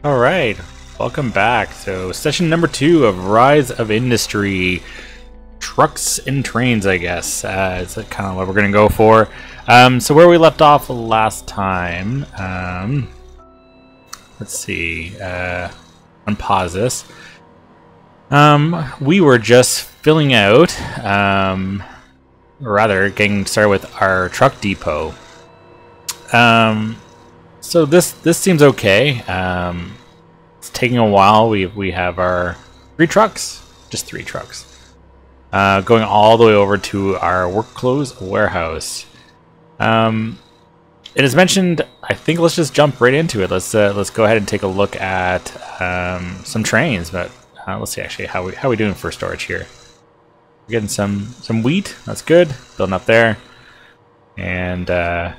All right, welcome back. So, session number 2 of Rise of Industry. Trucks and trains, I guess, is kind of what we're going to go for. So where we left off last time, let's see, unpause this. We were just filling out, or rather, getting started with our truck depot. So this seems okay. It's taking a while. We have our 3 trucks, just 3 trucks. Going all the way over to our work clothes warehouse. It is mentioned. I think let's just jump right into it. Let's go ahead and take a look at some trains. But let's see actually how we doing for storage here. We're getting some wheat. That's good. Building up there. And how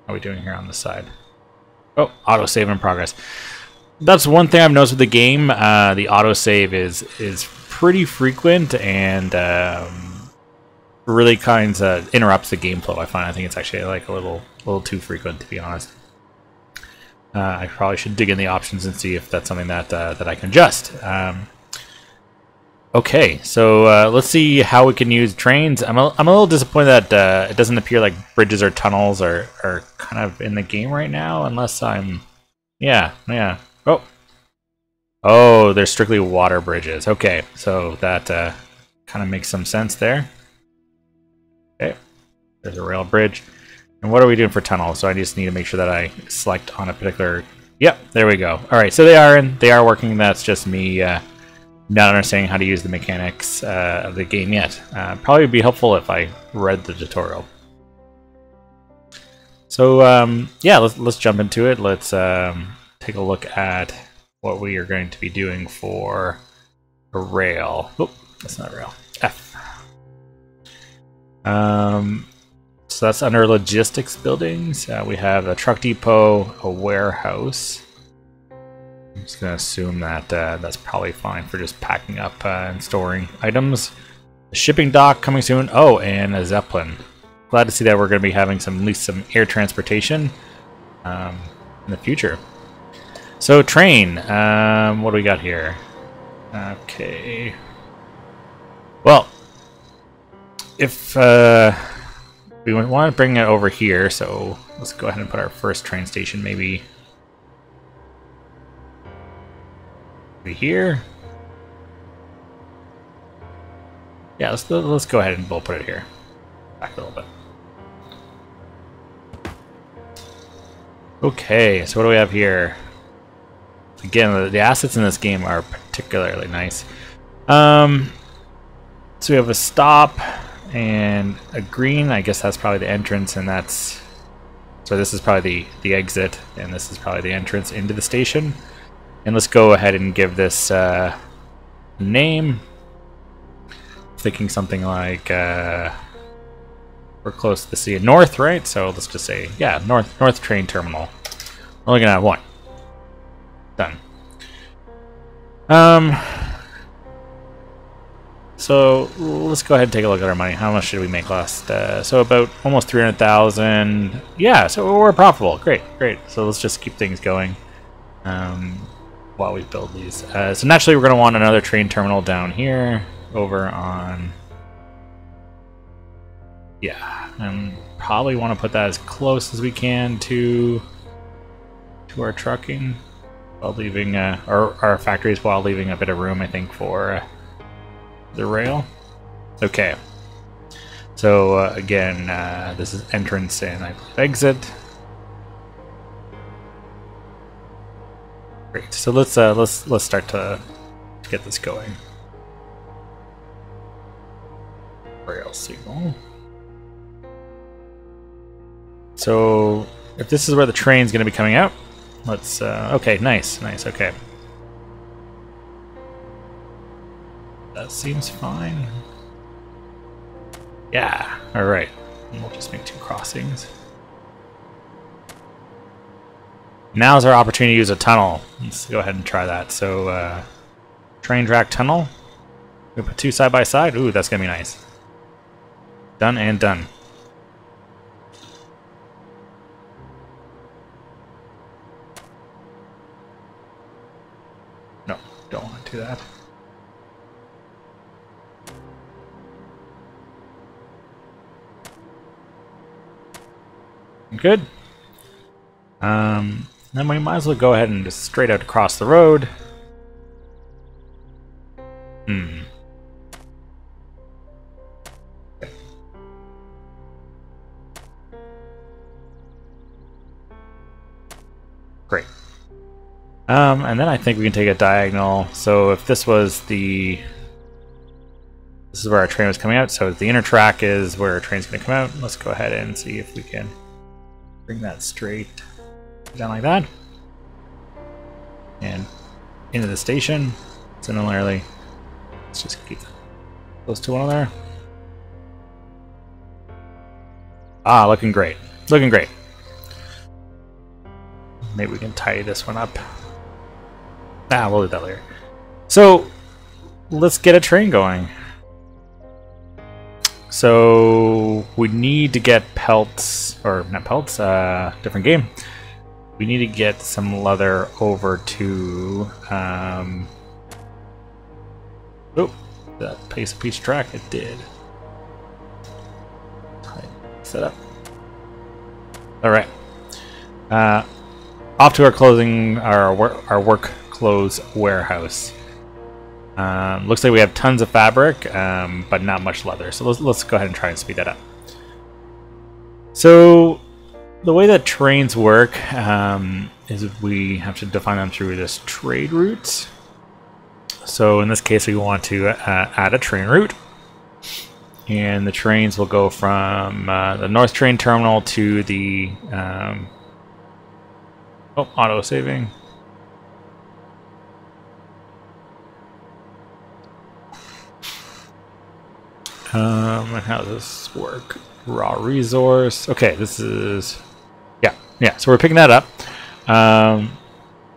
are we doing here on this side? Oh, autosave in progress. That's one thing I've noticed with the game. The autosave is pretty frequent and really kind of interrupts the game flow. I think it's actually like a little too frequent, to be honest. I probably should dig in the options and see if that's something that I can adjust. Okay, so let's see how we can use trains. I'm a little disappointed that it doesn't appear like bridges or tunnels are kind of in the game right now, unless I'm... Yeah. Oh, they're strictly water bridges. Okay, so that kind of makes some sense there. Okay, there's a rail bridge. And what are we doing for tunnels? So I just need to make sure that I select on a particular... Yep, there we go. All right, so they are working. That's just me not understanding how to use the mechanics of the game yet. Probably would be helpful if I read the tutorial. So yeah, let's jump into it. Let's take a look at what we are going to be doing for a rail. Oh, that's not a rail. F. So that's under logistics buildings. We have a truck depot, a warehouse. I'm just going to assume that that's probably fine for just packing up and storing items. A shipping dock coming soon. Oh, and a Zeppelin. Glad to see that we're going to be having at least some air transportation in the future. So train, what do we got here? Okay. Well, if we want to bring it over here, so let's go ahead and put our first train station maybe here. Yeah, let's go ahead and we'll put it here. Back a little bit. Okay, so what do we have here? Again, the assets in this game are particularly nice. So we have a stop and a green. I guess that's probably the entrance, and that's... So this is probably the exit, and this is probably the entrance into the station. And let's go ahead and give this name. Thinking something like... we're close to the sea. North, right? So let's just say, yeah, North Train Terminal. We're only going to have one. Done. So let's go ahead and take a look at our money. How much did we make last? So about almost 300,000. Yeah, so we're profitable. Great. So let's just keep things going while we build these. So naturally, we're going to want another train terminal down here, over on. Yeah, and probably want to put that as close as we can to our trucking. While leaving our factories, while leaving a bit of room, I think, for the rail. Okay. So again, this is entrance and I believe exit. Great. So let's start to get this going. Rail signal. So if this is where the train's going to be coming out. Let's, okay, nice, okay. That seems fine. Yeah, alright. We'll just make 2 crossings. Now's our opportunity to use a tunnel. Let's go ahead and try that. So, train track tunnel. We put 2 side by side. Ooh, that's gonna be nice. Done and done. Don't want to do that. Good. Then we might as well go ahead and just straight out across the road. Okay. Great. And then I think we can take a diagonal. So if this was the... This is where our train was coming out, so the inner track is where our train's going to come out. Let's go ahead and see if we can bring that straight down like that. And into the station. Similarly, let's just keep those two on there. Ah, looking great. Looking great. Maybe we can tidy this one up. Nah, we'll do that later. So, let's get a train going. So, we need to get pelts, or not pelts, different game. We need to get some leather over to, oh, that piece of peach track, it did. Set up. Alright. Off to our closing, our work clothes warehouse. Looks like we have tons of fabric, but not much leather. So let's go ahead and try and speed that up. So the way that trains work is we have to define them through this trade routes. So in this case, we want to add a train route. And the trains will go from the North Train Terminal to the... oh, auto-saving. And how does this work? Raw resource. Okay, this is... Yeah, so we're picking that up. And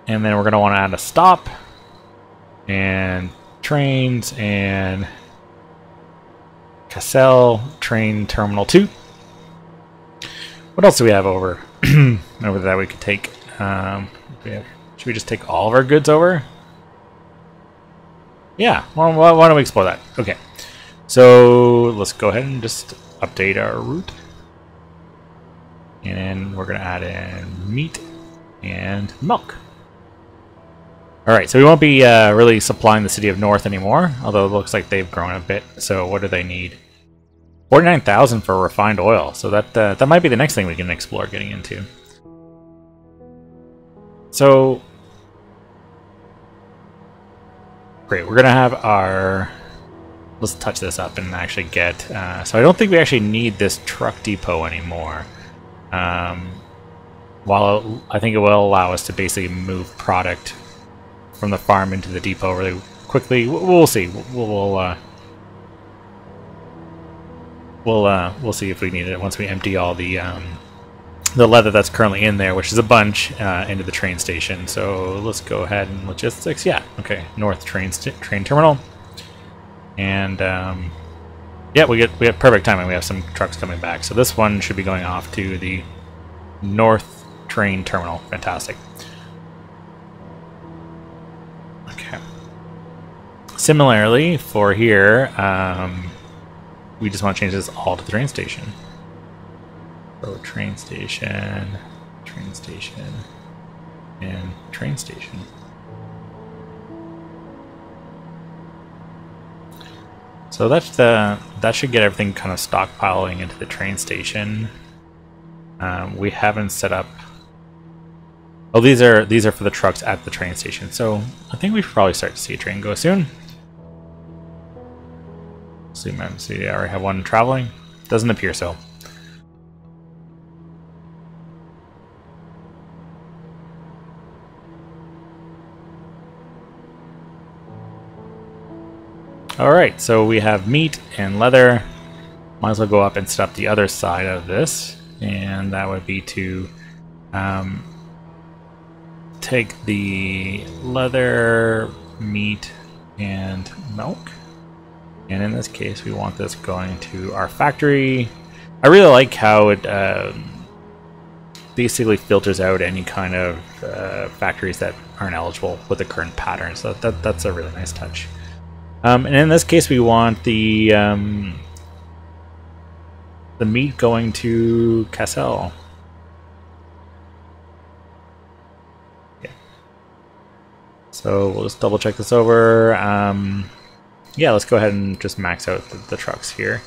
then we're going to want to add a stop. And trains and... Cassel, Train Terminal 2. What else do we have over over that we could take? Should we just take all of our goods over? Yeah, why don't we explore that? Okay, so let's go ahead and just update our route. And we're going to add in meat and milk. Alright, so we won't be really supplying the City of North anymore, although it looks like they've grown a bit. So what do they need? 49,000 for refined oil, so that might be the next thing we can explore getting into. So, great, we're going to have our... Let's touch this up and actually get... so I don't think we actually need this truck depot anymore. While I think it will allow us to basically move product from the farm into the depot really quickly. We'll see. We'll see if we need it once we empty all the leather that's currently in there, which is a bunch, into the train station. So let's go ahead and logistics. Yeah, okay. North train terminal, and yeah, we get perfect timing. We have some trucks coming back, so this one should be going off to the North Train Terminal. Fantastic. Similarly, for here, we just want to change this all to the train station. So train station, and train station. So that should get everything kind of stockpiling into the train station. We haven't set up... Oh, these are for the trucks at the train station. So I think we should probably start to see a train go soon. See, I already have one traveling. Doesn't appear so. Alright, so we have meat and leather. Might as well go up and set up the other side of this. And that would be to take the leather, meat, and milk. And in this case, we want this going to our factory. I really like how it basically filters out any kind of factories that aren't eligible with the current pattern. So that's a really nice touch. And in this case, we want the meat going to Cassel. Yeah. So we'll just double check this over. Yeah, let's go ahead and just max out the trucks here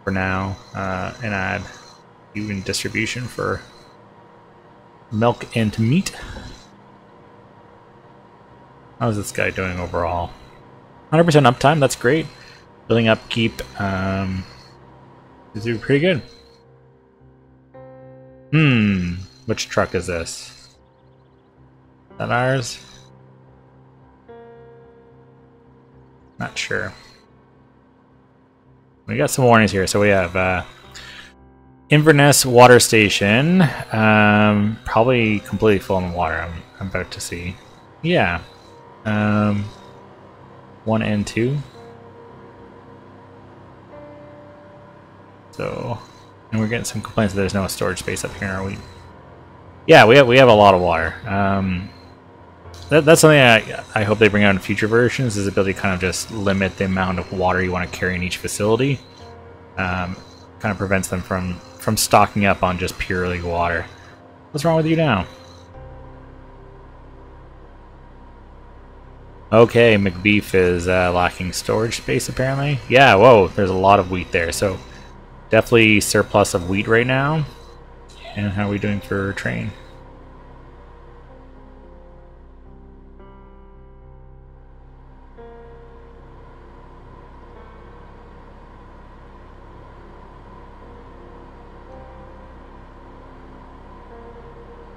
for now, and add even distribution for milk and meat. How's this guy doing overall? 100% uptime, that's great. Building upkeep, is doing pretty good. Which truck is this? Is that ours? Not sure. We got some warnings here. So we have Inverness Water Station, probably completely full in water. I'm about to see. Yeah, 1 and 2. So, and we're getting some complaints that there's no storage space up here. Are we? Yeah, we have a lot of water. That's something I hope they bring out in future versions, is the ability to kind of just limit the amount of water you want to carry in each facility. Kind of prevents them from stocking up on just purely water. What's wrong with you now? Okay, McBeef is lacking storage space apparently. Yeah, whoa, there's a lot of wheat there, so definitely surplus of wheat right now. And how are we doing for train?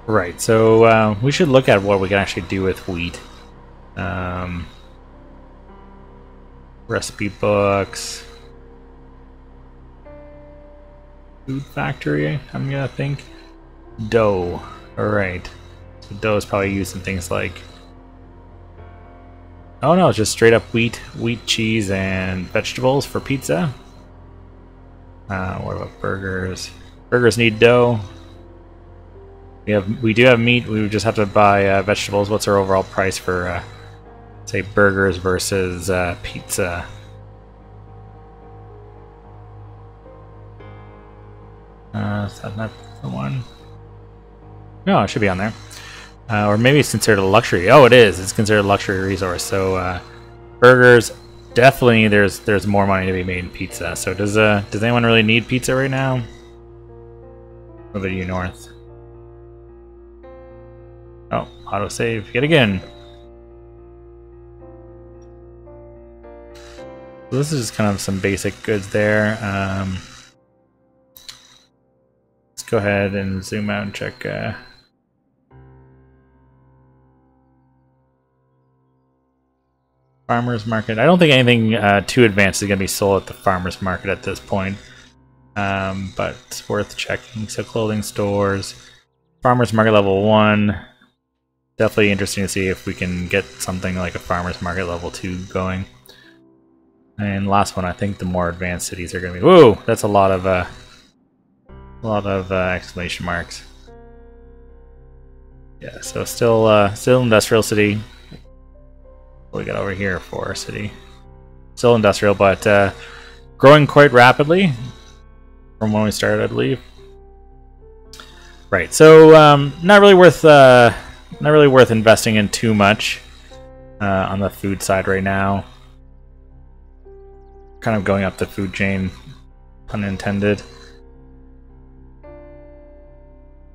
Right, so we should look at what we can actually do with wheat. Recipe books. Food factory, I'm gonna think. Dough. Alright. So dough is probably used in things like... Oh no, it's just straight up wheat, cheese, and vegetables for pizza. What about burgers? Burgers need dough. We do have meat. We would just have to buy vegetables. What's our overall price for, say, burgers versus pizza? Is that not the one? No, it should be on there. Or maybe it's considered a luxury. Oh, it is. It's considered a luxury resource. So burgers, definitely. There's more money to be made in pizza. So does anyone really need pizza right now? What about you, North? Oh, autosave yet again. So this is just kind of some basic goods there. Let's go ahead and zoom out and check. Farmers market. I don't think anything too advanced is going to be sold at the farmers market at this point, but it's worth checking. So clothing stores, farmers market level 1. Definitely interesting to see if we can get something like a farmers market level 2 going. And last one, I think the more advanced cities are going to be. Whoa, that's a lot of exclamation marks. Yeah, so still industrial city. What we got over here for our city? Still industrial, but growing quite rapidly from when we started, I believe. Right, so not really worth investing in too much on the food side right now. Kind of going up the food chain, pun intended.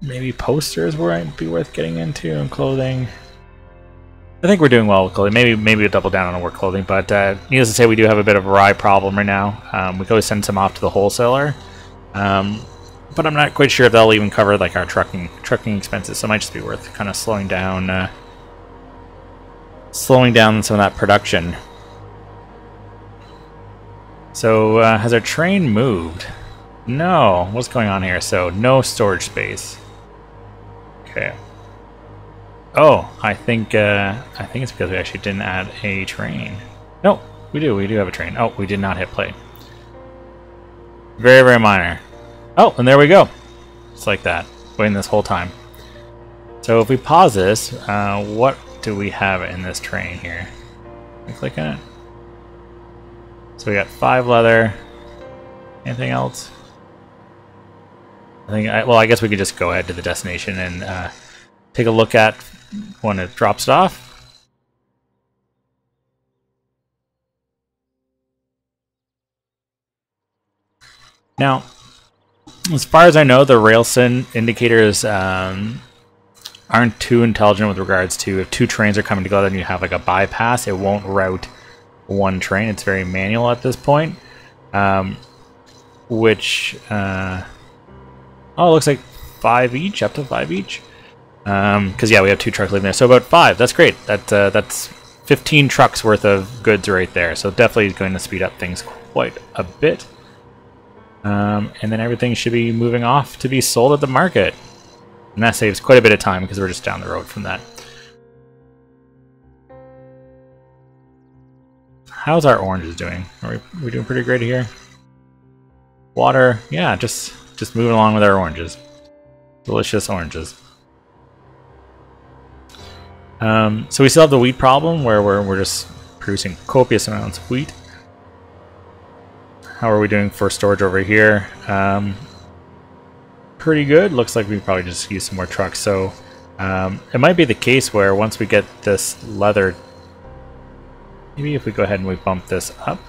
Maybe posters might be worth getting into, and clothing. I think we're doing well with clothing. Maybe we'll double down on work clothing, but needless to say, we do have a bit of a rye problem right now. We could always send some off to the wholesaler, but I'm not quite sure if they'll even cover like our trucking expenses. So it might just be worth kind of slowing down some of that production. So has our train moved? No. What's going on here? So no storage space. Okay. Oh, I think it's because we actually didn't add a train. No, we do have a train. Oh, we did not hit play. Very, very minor. Oh, and there we go. Just like that. waiting this whole time. So if we pause this, what do we have in this train here? Can we click on it? So we got 5 leather. Anything else? I guess we could just go ahead to the destination and take a look at when it drops it off. Now, as far as I know, the Railsim indicators aren't too intelligent with regards to if 2 trains are coming together and you have like a bypass, it won't route 1 train. It's very manual at this point. Which, oh, it looks like 5 each, up to 5 each. Because yeah, we have 2 trucks leaving there, so about 5. That's great. That's 15 trucks worth of goods right there. So definitely going to speed up things quite a bit. And then everything should be moving off to be sold at the market. And that saves quite a bit of time because we're just down the road from that. How's our oranges doing? Are we doing pretty great here? Water, yeah, just moving along with our oranges. Delicious oranges. So we still have the wheat problem where we're just producing copious amounts of wheat. How are we doing for storage over here? Pretty good. Looks like we probably just use some more trucks. So it might be the case where once we get this leather, maybe if we go ahead and we bump this up,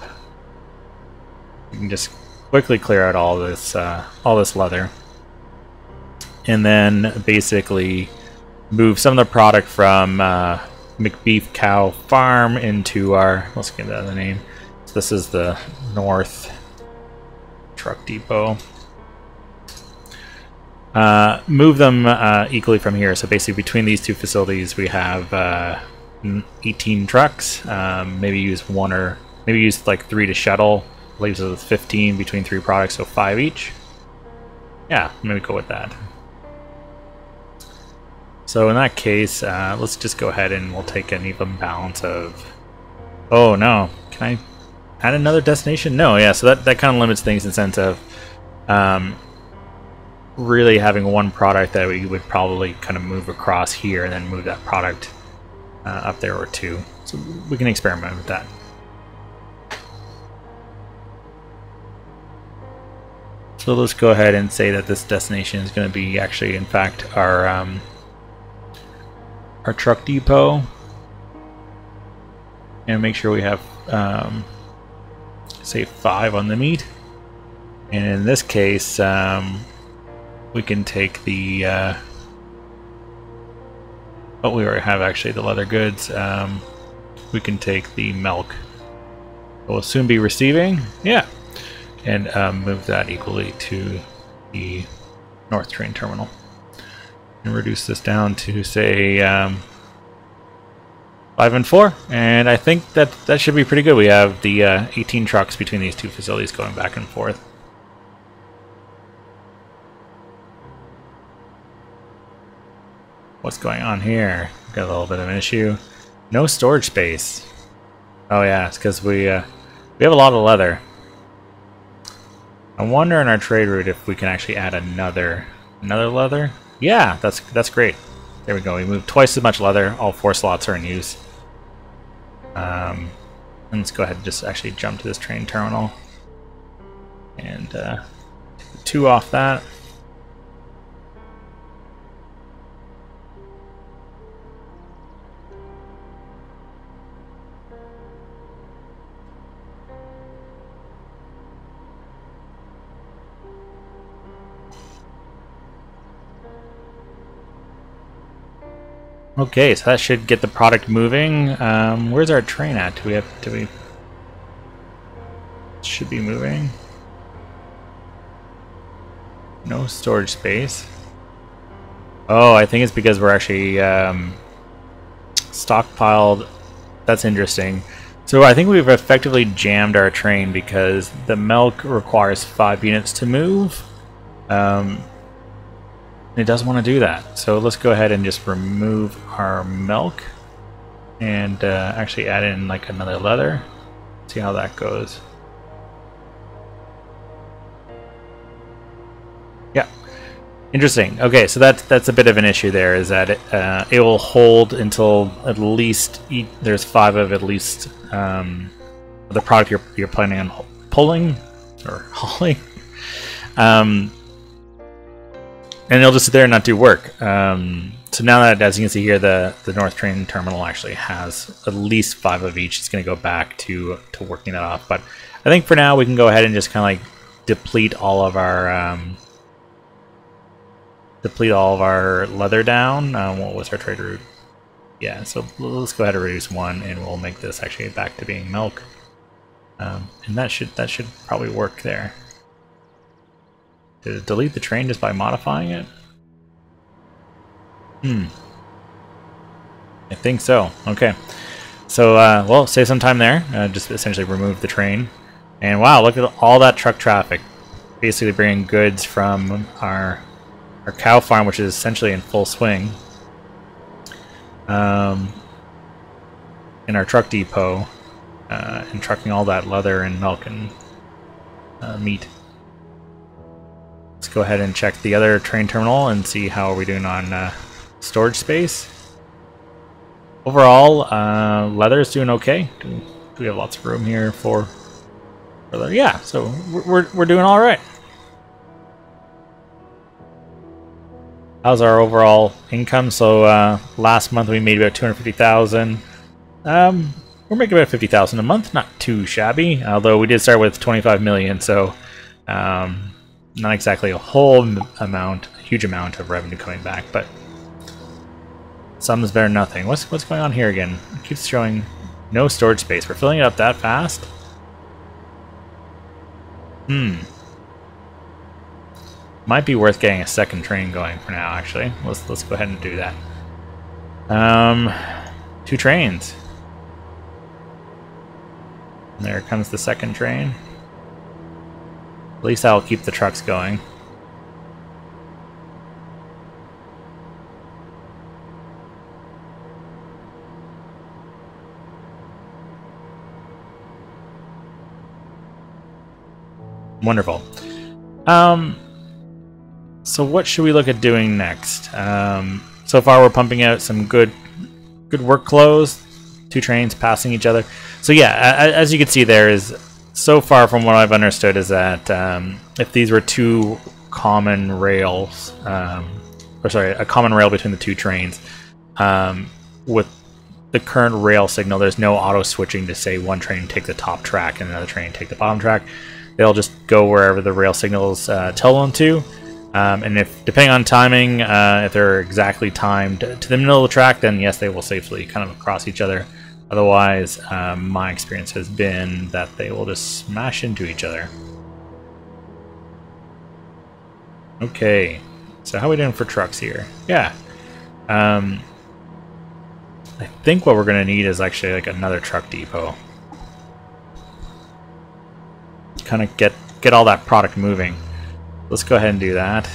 we can just quickly clear out all this leather, and then basically move some of the product from McBeef Cow Farm into our, let's get that the name. So this is the North Truck Depot. Move them equally from here. So basically between these 2 facilities we have 18 trucks. Maybe use 1 or maybe use like 3 to shuttle. Leaves us with 15 between 3 products, so 5 each. Yeah, maybe go with that. So in that case, let's just go ahead and we'll take an even balance of... Oh no, can I add another destination? No, yeah, so that kind of limits things in the sense of really having 1 product that we would probably kind of move across here and then move that product up there or 2. So we can experiment with that. So let's go ahead and say that this destination is going to be actually, in fact, our truck depot, and make sure we have, say, 5 on the meat. And in this case, we can take the. Oh, we already have actually the leather goods. We can take the milk. We'll soon be receiving. Yeah. And move that equally to the North Train Terminal. And reduce this down to, say, 5 and 4. And I think that should be pretty good. We have the 18 trucks between these 2 facilities going back and forth. What's going on here? Got a little bit of an issue. No storage space. Oh yeah, it's because we have a lot of leather. I wonder in our trade route if we can actually add another leather. Yeah, that's great. There we go. We moved twice as much leather. All 4 slots are in use. And let's go ahead and just actually jump to this train terminal and take the 2 off that. Okay, so that should get the product moving. Where's our train at? Do we should be moving. No storage space. Oh, I think it's because we're actually stockpiled. That's interesting. So I think we've effectively jammed our train because the milk requires 5 units to move. It doesn't want to do that. So let's go ahead and just remove our milk and actually add in like another leather. See how that goes. Yeah. Interesting. Okay, so that's a bit of an issue there. Is that it will hold until at least there's 5 of at least the product you're planning on pulling or hauling, and it'll just sit there and not do work. So now that, as you can see here, the North Train Terminal actually has at least 5 of each. It's going to go back to working that off. But I think for now we can go ahead and just kind of like deplete all of our leather down. What was our trade route? Yeah, so let's go ahead and reduce 1, and we'll make this actually back to being milk. And that should probably work there. Did it delete the train just by modifying it? I think so. Okay. So, well, save some time there. Just essentially remove the train. And wow, look at all that truck traffic. Basically bringing goods from our cow farm, which is essentially in full swing, in our truck depot, and trucking all that leather and milk and meat. Let's go ahead and check the other train terminal and see how are we doing on storage space. Overall, leather is doing okay. Do we have lots of room here for leather? Yeah, so we're doing all right. How's our overall income? So last month we made about 250,000. We're making about 50,000 a month, not too shabby. Although we did start with 25 million, so not exactly a huge amount of revenue coming back, but some is better than nothing. What's going on here again? It keeps showing no storage space. We're filling it up that fast. Might be worth getting a second train going for now, actually. Let's go ahead and do that. 2 trains. And there comes the second train. At least that'll keep the trucks going. Wonderful. So what should we look at doing next? So far we're pumping out some good workflows. 2 trains passing each other. So yeah, as you can see there is, so far from what I've understood is that if these were 2 common rails, or sorry, a common rail between the 2 trains, with the current rail signal, there's no auto switching to say one train take the top track and another train take the bottom track. They'll just go wherever the rail signals tell them to. And if, depending on timing, if they're exactly timed to the middle of the track, then yes, they will safely kind of cross each other. Otherwise, my experience has been that they will just smash into each other. Okay, so how are we doing for trucks here? Yeah. I think what we're going to need is actually like another truck depot. Kind of get all that product moving. Let's go ahead and do that.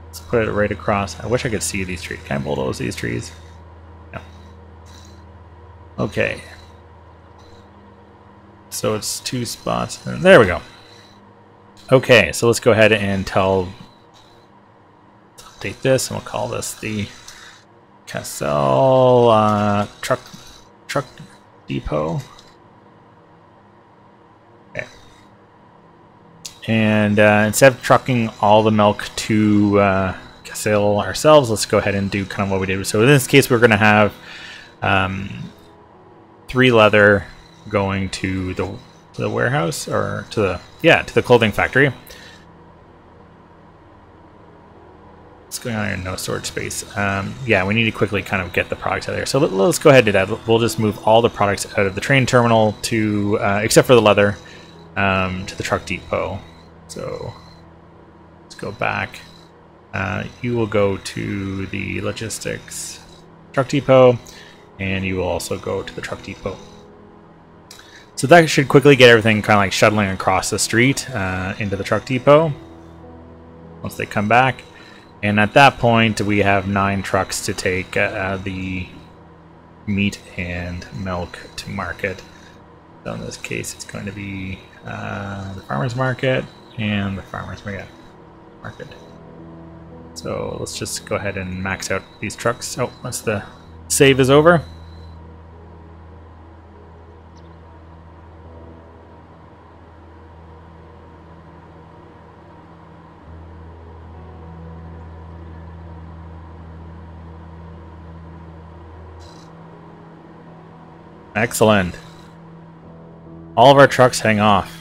Let's put it right across. I wish I could see these trees. Can I bulldoze these trees? No. Okay. So it's 2 spots. There we go. Okay, so let's go ahead and update this, and we'll call this the Cassel truck depot. And instead of trucking all the milk to Cassel ourselves, let's go ahead and do kind of what we did. So in this case, we're going to have 3 leather going to the warehouse, or to the clothing factory. What's going on here? No storage space. Yeah, we need to quickly kind of get the products out of there. So let's go ahead and do that. We'll just move all the products out of the train terminal to, except for the leather, to the truck depot. So let's go back. You will go to the logistics truck depot, and you will also go to the truck depot. So that should quickly get everything kind of like shuttling across the street into the truck depot once they come back. And at that point, we have 9 trucks to take the meat and milk to market. So in this case, it's going to be the farmer's market and the farmer's market. market. So let's just go ahead and max out these trucks. Oh, that's the save is over. Excellent. All of our trucks hang off.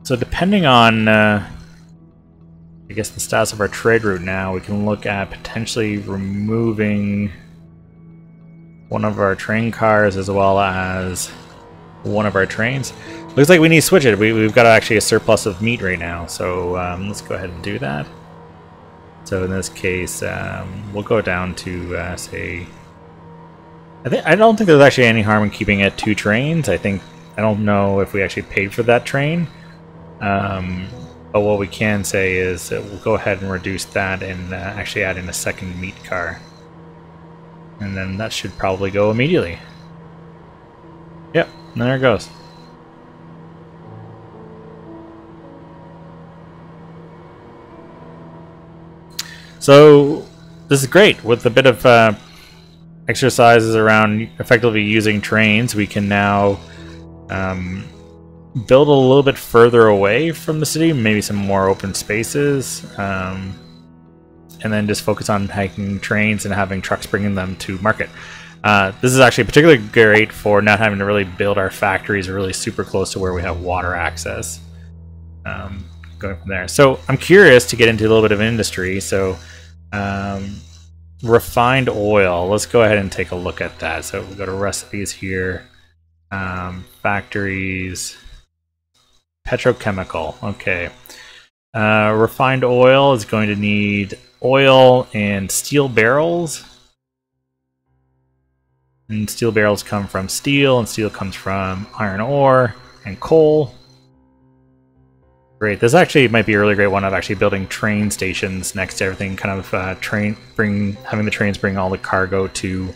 So depending on, I guess, the status of our trade route now, we can look at potentially removing one of our train cars as well as one of our trains. Looks like we need to switch it. We've got actually a surplus of meat right now, so let's go ahead and do that. So in this case, we'll go down to, say... I don't think there's actually any harm in keeping it 2 trains. I don't know if we actually paid for that train. But what we can say is that we'll go ahead and reduce that and actually add in a second meat car. And then that should probably go immediately. Yep, and there it goes. So this is great. With a bit of exercises around effectively using trains, we can now build a little bit further away from the city, maybe some more open spaces, and then just focus on taking trains and having trucks bringing them to market. This is actually particularly great for not having to really build our factories really super close to where we have water access. Going from there. So I'm curious to get into a little bit of industry. So refined oil. Let's go ahead and take a look at that. So we'll go to recipes here. Factories. Petrochemical. Okay. Refined oil is going to need oil and steel barrels. And steel barrels come from steel, and steel comes from iron ore and coal. Great. This actually might be a really great one of actually building train stations next to everything, kind of having the trains bring all the cargo to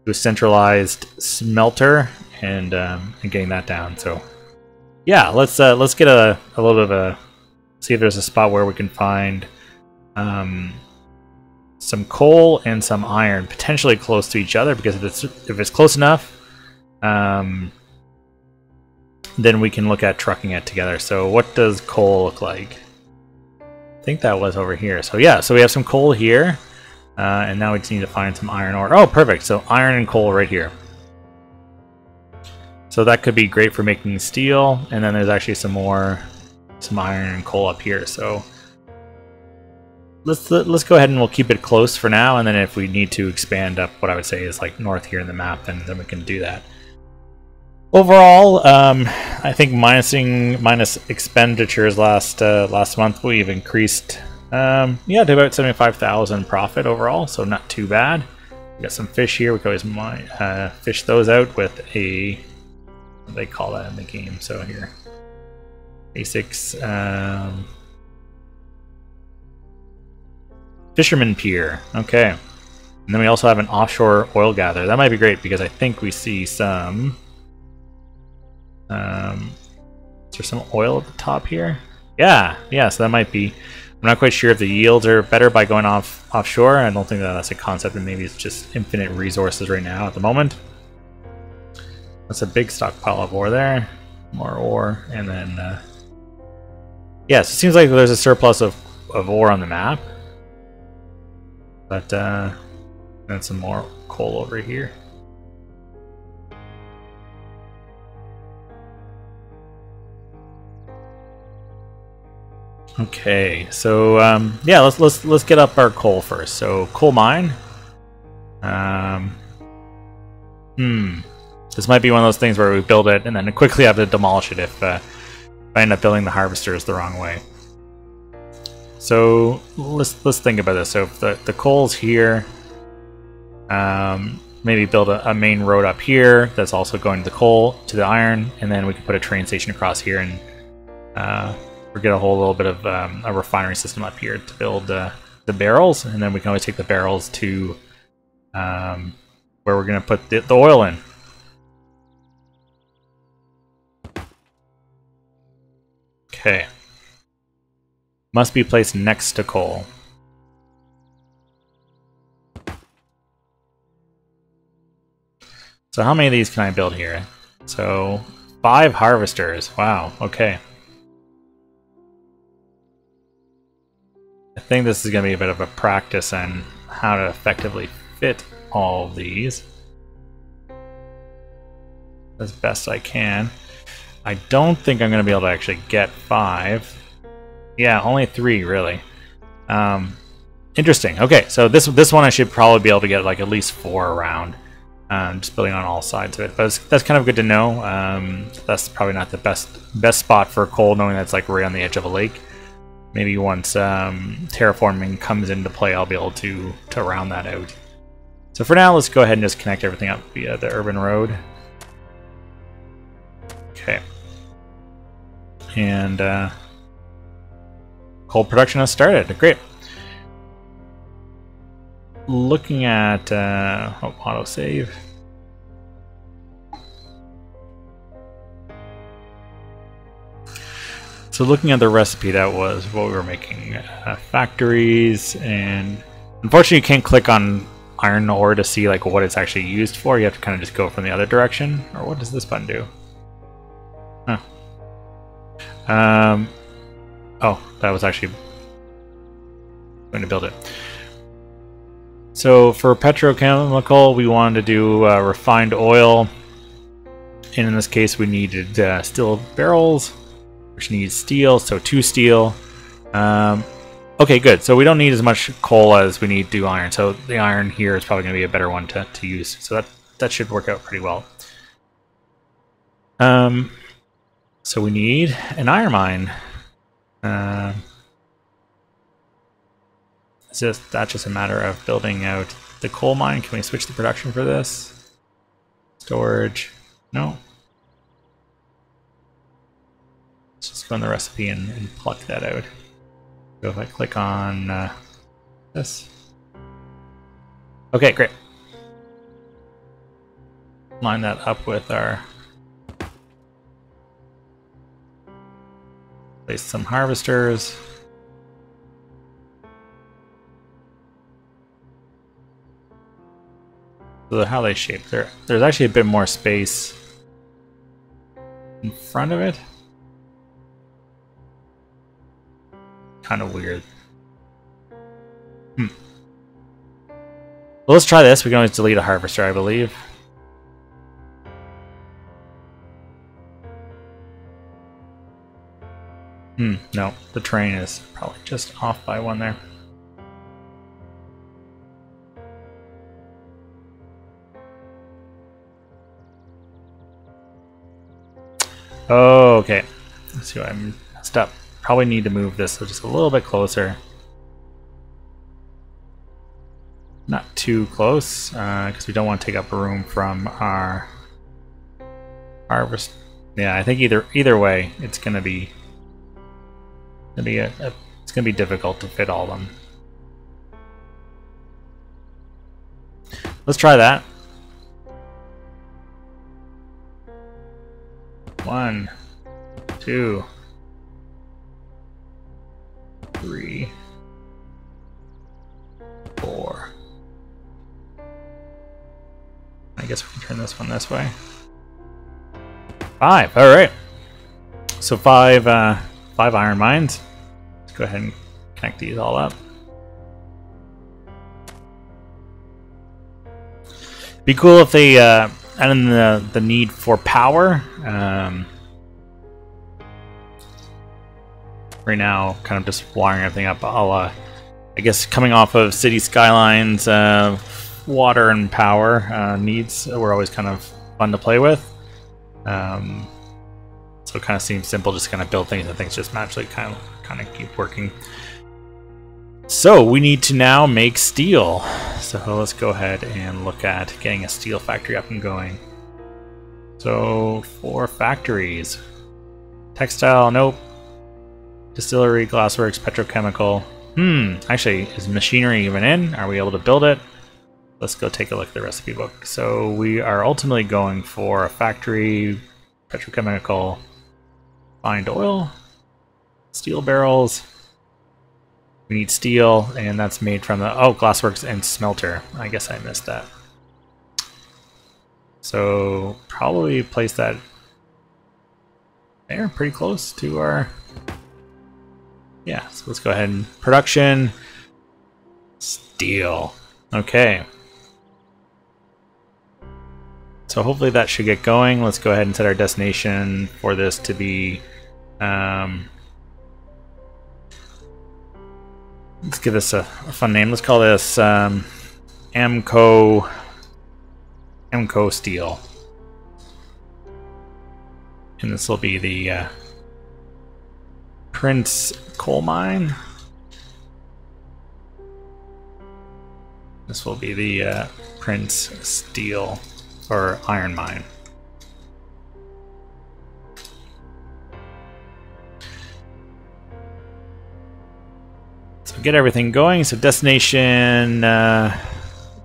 a centralized smelter and getting that down. So yeah, let's get a little bit of a see if there's a spot where we can find some coal and some iron potentially close to each other, because if it's close enough, then we can look at trucking it together. So what does coal look like? I think that was over here. So yeah, so we have some coal here, and now we just need to find some iron ore. Oh, perfect. So iron and coal right here. So that could be great for making steel, and then there's actually some iron and coal up here. So let's go ahead and we'll keep it close for now, and then if we need to expand up, what I would say is like north here in the map, then we can do that. Overall, I think minus expenditures last month, we've increased to about 75,000 profit overall, so not too bad. We got some fish here. We can always fish those out with a, what do they call that in the game? So here, basics, fisherman pier. Okay, and then we also have an offshore oil gather. That might be great because I think we see some. Is there some oil at the top here? Yeah, so that might be. I'm not quite sure if the yields are better by going offshore. I don't think that's a concept, and maybe it's just infinite resources right now at the moment. That's a big stockpile of ore there. More ore, and then yeah, so it seems like there's a surplus of ore on the map. But then some more coal over here. Okay, so yeah, let's get up our coal first. So coal mine. This might be one of those things where we build it and then quickly have to demolish it if I end up building the harvesters the wrong way. So let's think about this. So if the coal's here, maybe build a main road up here that's also going to the coal, to the iron, and then we can put a train station across here and or get a whole little bit of a refinery system up here to build the barrels, and then we can always take the barrels to where we're going to put the oil in. Okay. Must be placed next to coal. So how many of these can I build here? So 5 harvesters. Wow, okay. I think this is going to be a bit of a practice on how to effectively fit all of these as best I can. I don't think I'm going to be able to actually get 5. Yeah, only 3 really. Interesting. Okay, so this one I should probably be able to get like at least 4 around. Just building on all sides of it, but that's kind of good to know. That's probably not the best spot for coal, knowing that's like right on the edge of a lake. Maybe once terraforming comes into play, I'll be able to round that out. So for now, let's go ahead and just connect everything up via the urban road. Okay. And coal production has started. Great. Looking at autosave. So looking at the recipe, that was what we were making. Factories, and unfortunately you can't click on iron ore to see like what it's actually used for. You have to kind of just go from the other direction. Or what does this button do? Huh. Oh, that was actually going to build it. So for petrochemical, we wanted to do refined oil, and in this case we needed steel barrels, which needs steel, so 2 steel. Okay, good. So we don't need as much coal as we need to do iron, so the iron here is probably going to be a better one to use. So that should work out pretty well. So we need an iron mine. That's just a matter of building out the coal mine. Can we switch the production for this? Storage? No. Let's just go in the recipe and pluck that out. So if I click on this. Okay, great. Line that up with our... Place some harvesters. So how they shape, there's actually a bit more space in front of it. Kind of weird. Well, let's try this. We can always delete a harvester, I believe. No, the terrain is probably just off by 1 there. Oh, okay. Let's see what I messed up. Probably need to move this just a little bit closer. Not too close, because we don't want to take up room from our harvest. Yeah, I think either way, it's gonna be it's gonna be difficult to fit all of them. Let's try that. 1, 2, 3, 4. I guess we can turn this one this way. 5. All right. So 5 iron mines. Let's go ahead and connect these all up. Be cool if they add in the need for power. Right now, kind of just wiring everything up. I guess coming off of City Skylines, water and power needs were always kind of fun to play with. So it kind of seems simple, just kind of build things and things just magically kind of keep working. So we need to now make steel. So let's go ahead and look at getting a steel factory up and going. So 4 factories. Textile, nope. Distillery, glassworks, petrochemical. Actually, is machinery even in? Are we able to build it? Let's go take a look at the recipe book. So we are ultimately going for a factory, petrochemical, refined oil, steel barrels, We need steel, and that's made from the glassworks and smelter. I guess I missed that. So probably place that there, pretty close to our. Yeah, so let's go ahead and production steel. Okay. So hopefully that should get going. Let's go ahead and set our destination for this to be. Let's give this a fun name. Let's call this Amco Steel, and this will be the Prince Coal Mine. This will be the Prince Steel or Iron Mine. So get everything going. So destination, we're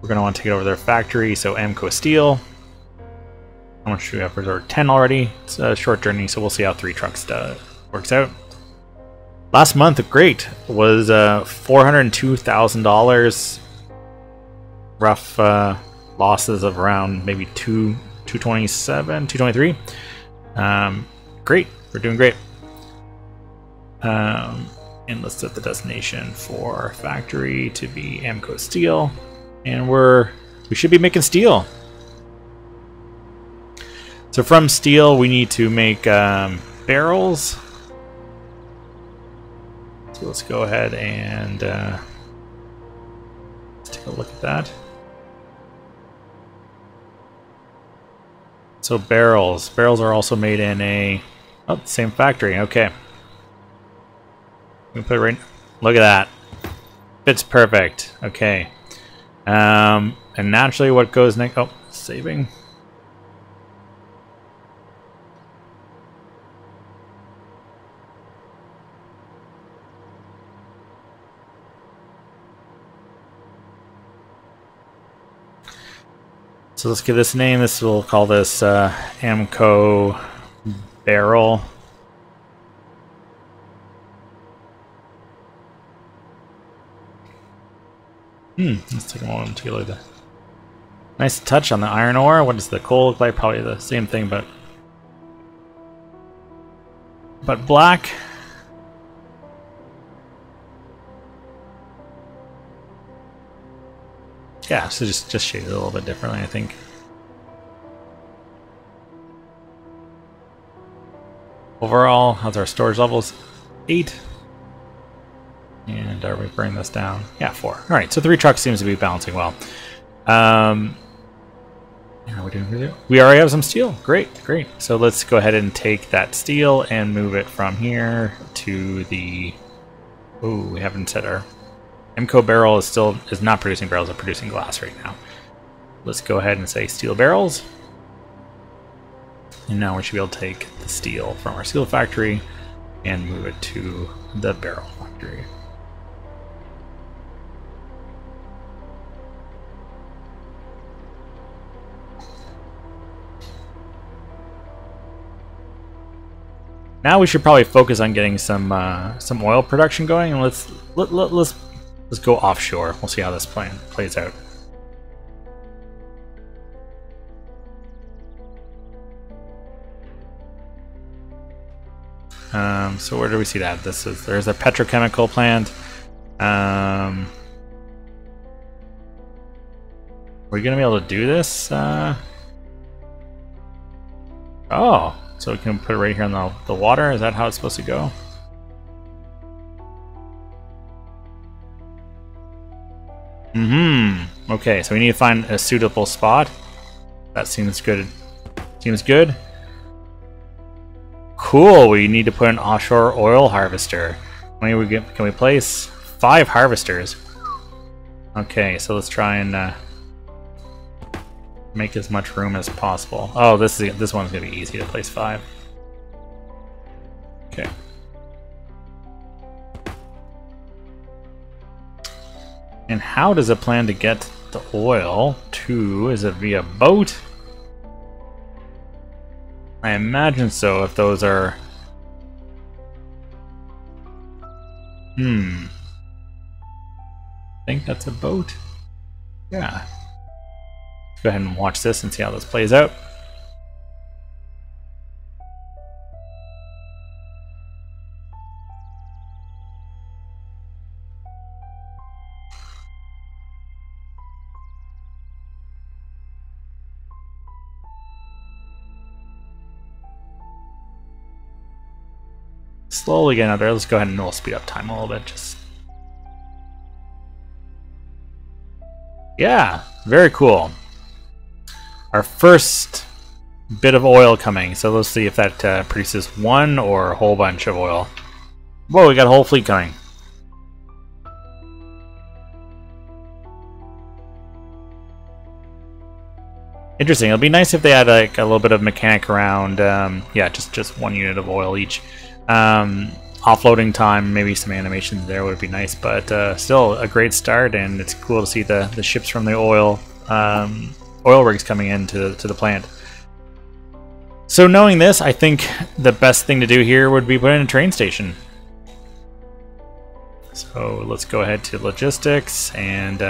going to want to take over their factory. So Amco Steel. How much do we have reserved? 10 already. It's a short journey, so we'll see how 3 trucks works out. Last month, great, was $402,000. Rough losses of around maybe 227, 223. Great, we're doing great. And let's set the destination for our factory to be Amco Steel, and we should be making steel. So from steel, we need to make barrels. So let's go ahead and let's take a look at that. So barrels are also made in the same factory. Okay. We put it right. Look at that. Fits perfect. Okay. And naturally, what goes next? Oh, saving. So let's give this a name. We'll call this Amco Barrel. Let's take a moment to look at that. Nice touch on the iron ore. What does the coal look like? Probably the same thing, but black. Yeah, so just shade it a little bit differently, I think. Overall, how's our storage levels? 8. And are we bringing this down? Yeah, 4. All right, so 3 trucks seems to be balancing well. Yeah, we're doing really well. We already have some steel. Great. So let's go ahead and take that steel and move it from here to the. Oh, we haven't set our. Amco Barrel is not producing barrels; they're producing glass right now. Let's go ahead and say steel barrels, and now we should be able to take the steel from our steel factory and move it to the barrel factory. Now we should probably focus on getting some oil production going, and let's go offshore. We'll see how this plan plays out. So where do we see that? There's a petrochemical plant. Are we gonna be able to do this? Oh, so we can put it right here on the water. Is that how it's supposed to go? Okay, so we need to find a suitable spot. That seems good. Seems good. Cool. We need to put an offshore oil harvester. Can we place 5 harvesters? Okay, so let's try and make as much room as possible. Oh, this one's gonna be easy to place 5. Okay. And how does it plan to get the oil to? Is it via boat? I imagine so, if those are... think that's a boat. Yeah. Let's go ahead and watch this and see how this plays out. Slowly getting out there. Let's go ahead and we'll speed up time a little bit. Just yeah, very cool. Our first bit of oil coming. So let's see if that produces one or a whole bunch of oil. Whoa, we got a whole fleet coming. Interesting. It'll be nice if they had like a little bit of mechanic around. Yeah, just one unit of oil each. Offloading time, maybe some animations there would be nice, but still a great start, and it's cool to see the ships from the oil rigs coming into the plant. So knowing this, I think the best thing to do here would be put in a train station. So let's go ahead to logistics, and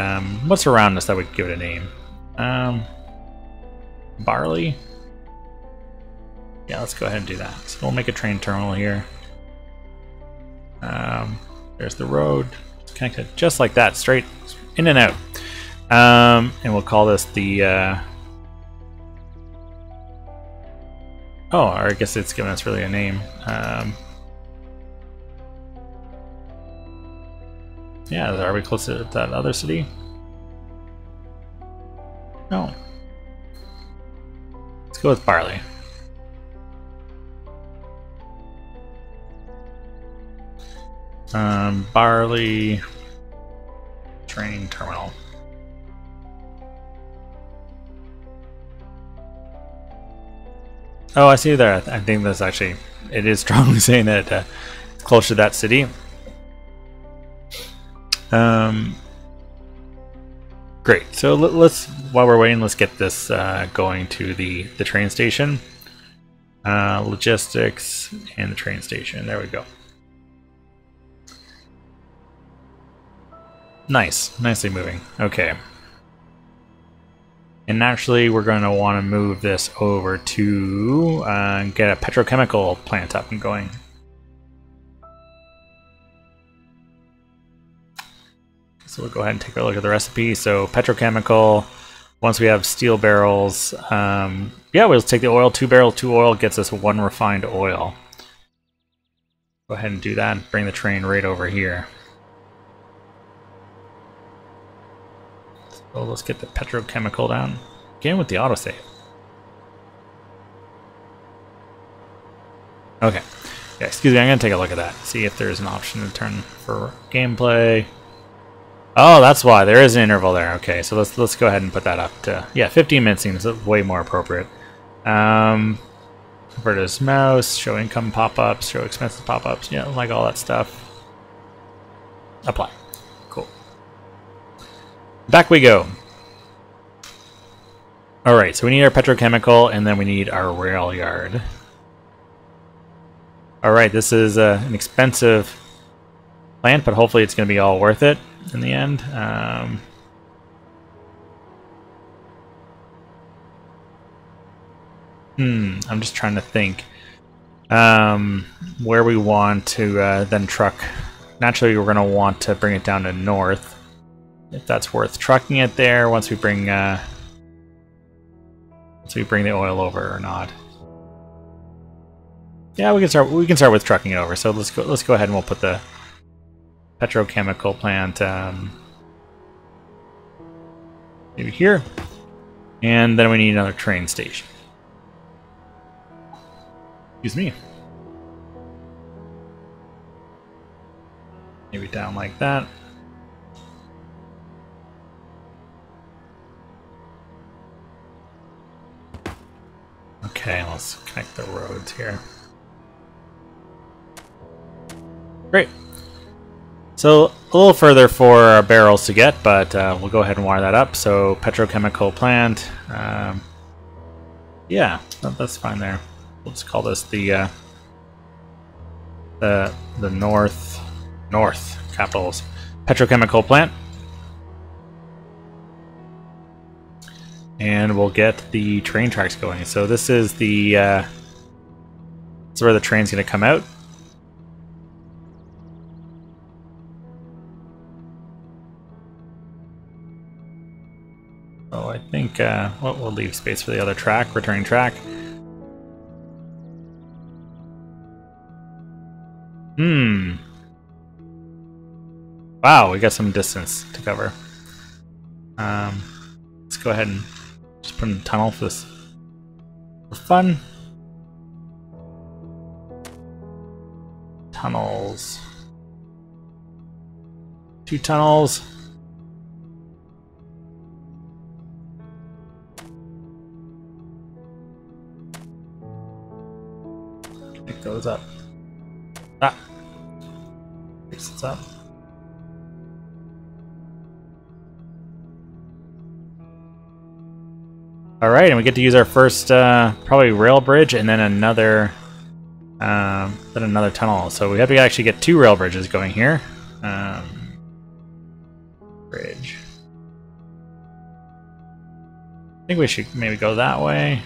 what's around us that would give it a name? Barley? Yeah, let's go ahead and do that. So we'll make a train terminal here. There's the road. It's connected just like that, straight in and out. And we'll call this the... Oh, or I guess it's giving us really a name. Yeah, are we close to that other city? No. Let's go with Barley. Barley train terminal. Oh, I see there. I think that's actually, it is strongly saying that it's close to that city. Great. So let's, while we're waiting, let's get this going to the train station. Logistics and the train station. There we go. Nice. Nicely moving. Okay. And naturally, we're going to want to move this over to get a petrochemical plant up and going. So we'll go ahead and take a look at the recipe. So petrochemical, once we have steel barrels, yeah, we'll take the oil, 2 barrel, 2 oil gets us 1 refined oil. Go ahead and do that and bring the train right over here. So let's get the petrochemical down. Again with the autosave. Okay. Yeah, excuse me, I'm going to take a look at that. See if there's an option to turn for gameplay. Oh, that's why. There is an interval there. Okay, so let's go ahead and put that up to... Yeah, 15 minutes seems way more appropriate. Convert as mouse, show income pop-ups, show expenses pop-ups. Yeah, like all that stuff. Apply. Cool. Back we go. Alright, so we need our petrochemical, and then we need our rail yard. Alright, this is an expensive plant, but hopefully it's going to be all worth it in the end. I'm just trying to think where we want to then truck. Naturally, we're going to want to bring it down to north. If that's worth trucking it there once we bring the oil over or not. Yeah, we can start with trucking it over. So let's go ahead and we'll put the petrochemical plant maybe here, and then we need another train station. Excuse me. Maybe down like that. Okay, let's connect the roads here. Great. So a little further for our barrels to get, but we'll go ahead and wire that up. So petrochemical plant. Yeah, that's fine there. We'll just call this the north capitals petrochemical plant. and we'll get the train tracks going. So this is the this is where the train's going to come out. So I think well, we'll leave space for the other track, returning track. Wow, we got some distance to cover. Let's go ahead and just put in a tunnel for this for fun. Tunnels. 2 tunnels. Connect those up. Ah. Fix this up. Alright, and we get to use our first probably rail bridge and then another tunnel. So we have to actually get 2 rail bridges going here. Bridge. I think we should maybe go that way.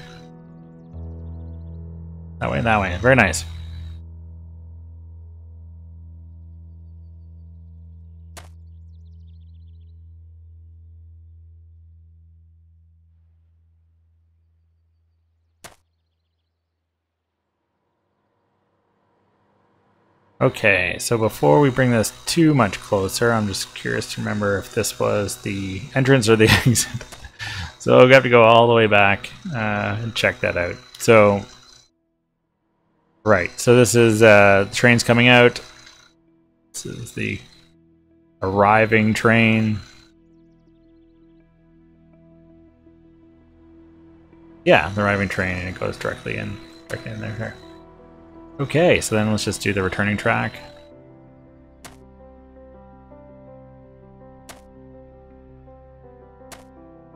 That way and that way. Very nice. Okay, so before we bring this too much closer, I'm just curious to remember if this was the entrance or the exit. So we have to go all the way back and check that out. So, right, so this is the train's coming out. This is the arriving train. Yeah, the arriving train, and it goes directly in there. Okay, so then let's just do the returning track.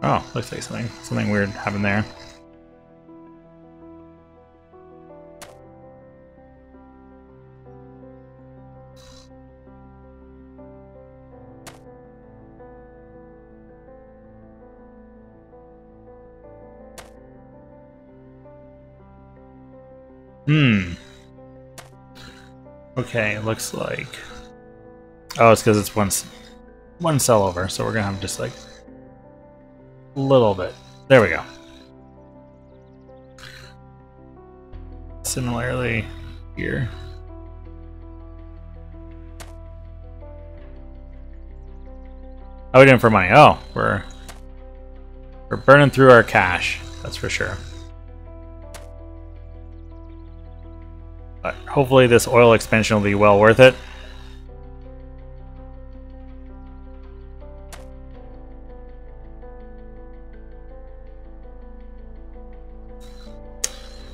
Oh, looks like something weird happened there. Okay, it looks like... Oh, it's because it's one cell over, so we're gonna have just like a little bit. There we go. Similarly here. Oh, we did it for money. Oh, we're burning through our cash, that's for sure. But hopefully this oil expansion will be well worth it.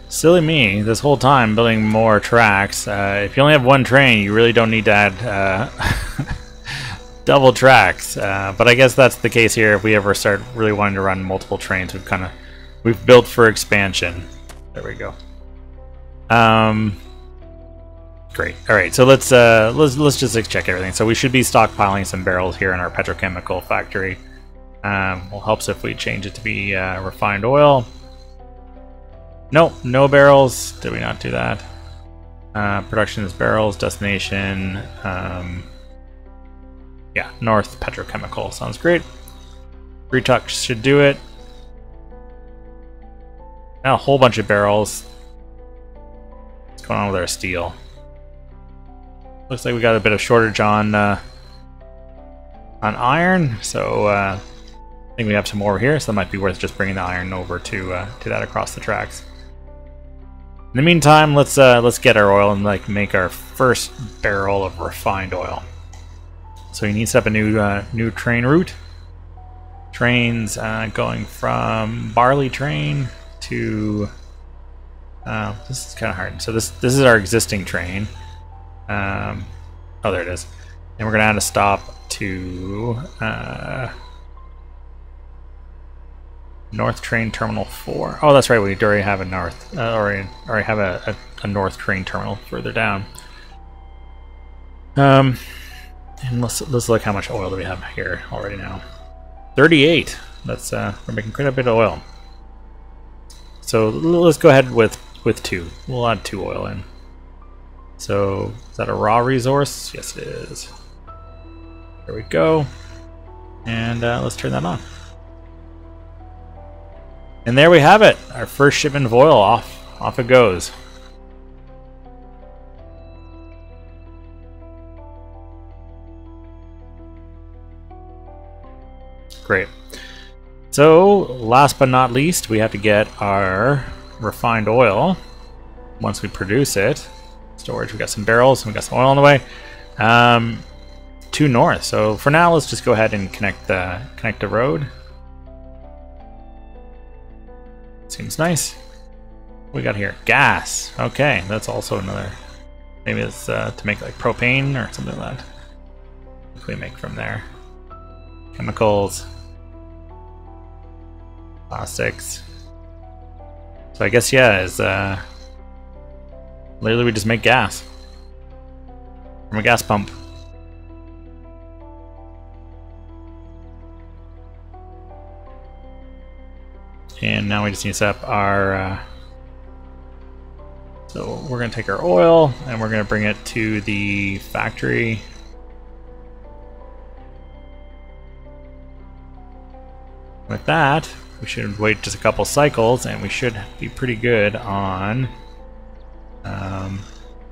Silly me, this whole time building more tracks. If you only have 1 train, you really don't need to add double tracks. But I guess that's the case here if we ever start really wanting to run multiple trains. We've built for expansion. There we go. Great. All right, so let's just check everything. So we should be stockpiling some barrels here in our petrochemical factory. Will helps if we change it to be refined oil. Nope, no barrels. Did we not do that? Production is barrels. Destination. Yeah, North Petrochemical sounds great. Retux should do it. Now a whole bunch of barrels. What's going on with our steel? Looks like we got a bit of shortage on iron, so I think we have some more over here, so that might be worth just bringing the iron over to that across the tracks. In the meantime, let's get our oil and like make our first barrel of refined oil. So we need to set up a new train route. Trains going from Barley Train to this is kind of hard. So this is our existing train. Oh, there it is. And we're gonna add a stop to North Train Terminal 4. Oh, that's right. We already have a north. Already have a North Train Terminal further down. And let's look how much oil do we have here already now. 38. That's we're making quite a bit of oil. So let's go ahead with 2. We'll add 2 oil in. So is that a raw resource? Yes, it is. There we go. And let's turn that on. And there we have it. Our first shipment of oil off it goes. Great. So, last but not least, we have to get our refined oil once we produce it. Storage, we got some barrels, and we got some oil on the way. To north. So for now, let's just go ahead and connect the road. Seems nice. What we got here? Gas. Okay, that's also another. Maybe it's to make like propane or something like that. What can we make from there? Chemicals. Plastics. So I guess, yeah, is literally we just make gas from a gas pump. And now we just need to set up our so we're going to take our oil and we're going to bring it to the factory. With that, we should wait just a couple cycles and we should be pretty good on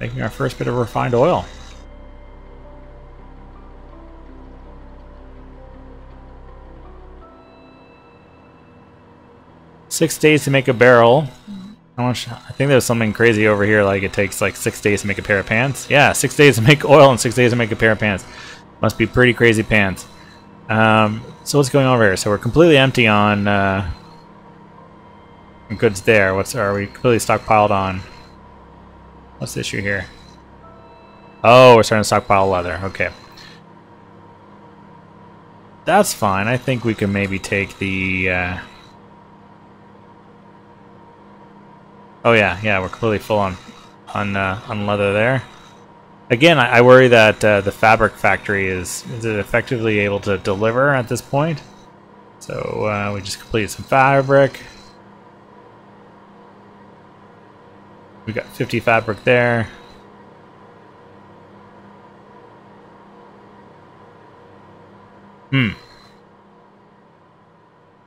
making our first bit of refined oil. "6 days to make a barrel." How much? I think there's something crazy over here, like it takes like 6 days to make a pair of pants. Yeah, 6 days to make oil and 6 days to make a pair of pants. Must be pretty crazy pants. So what's going on over here? So we're completely empty on goods there. Are we completely stockpiled on? What's the issue here? Oh, we're starting to stockpile leather. Okay. That's fine. I think we can maybe take the... Oh yeah, we're completely full on leather there. Again, I worry that the fabric factory is it effectively able to deliver at this point. So we just completed some fabric. We got 50 fabric there.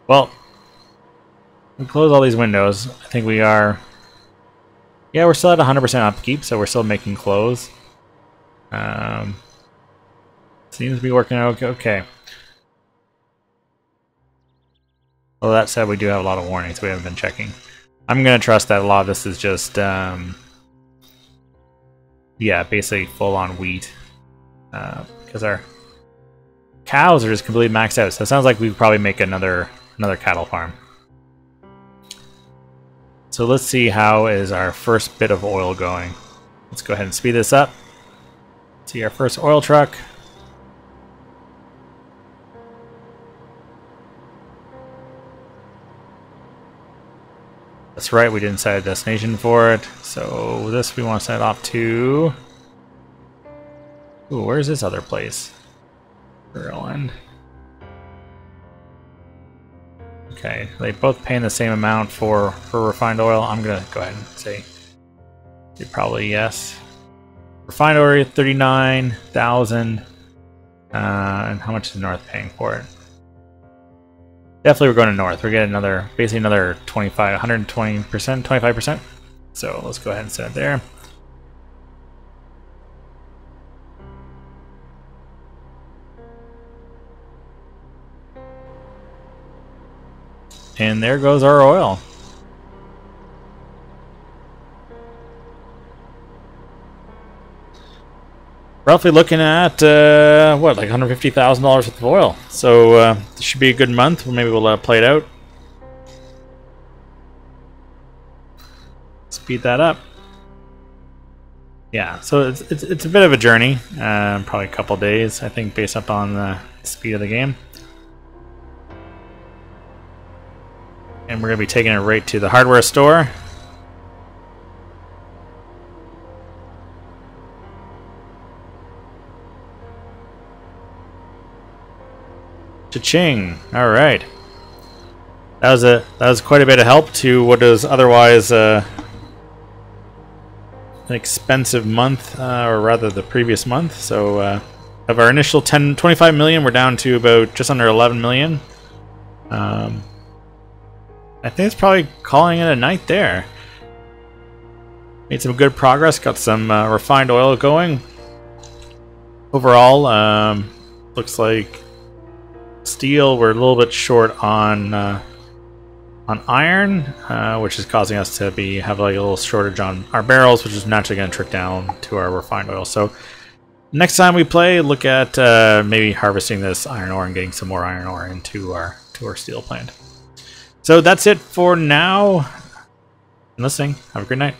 Well, we close all these windows. I think we are... Yeah, we're still at 100% upkeep, so we're still making clothes. Seems to be working out okay. Well, that said, we do have a lot of warnings we haven't been checking. I'm going to trust that a lot of this is just, yeah, basically full-on wheat. Because our cows are just completely maxed out. So it sounds like we could probably make another cattle farm. So let's see how is our first bit of oil going. Let's go ahead and speed this up. See our first oil truck. That's right, we didn't set a destination for it. So this we want to set off to... Ooh, where's this other place? Berlin. Okay, they both paying the same amount for refined oil. I'm gonna go ahead and say probably yes. Refined oil 39,000. And how much is North paying for it? Definitely we're going to North. We're getting basically another 120%, 25%. So let's go ahead and set it there. And there goes our oil. Roughly looking at, what, like $150,000 worth of oil. So this should be a good month. Maybe we'll play it out. Speed that up. Yeah, so it's a bit of a journey. Probably a couple days, I think, based upon the speed of the game. And we're going to be taking it right to the hardware store. Cha-ching! Alright. that was quite a bit of help to what is otherwise an expensive month, or rather the previous month. So of our initial 25 million, we're down to about just under 11 million. I think it's probably calling it a night there. Made some good progress, got some refined oil going. Overall, looks like steel, we're a little bit short on iron, which is causing us to have like a little shortage on our barrels, which is naturally going to trick down to our refined oil. So next time we play, look at maybe harvesting this iron ore and getting some more iron ore into our steel plant. So that's it for now. Listening. Have a great night.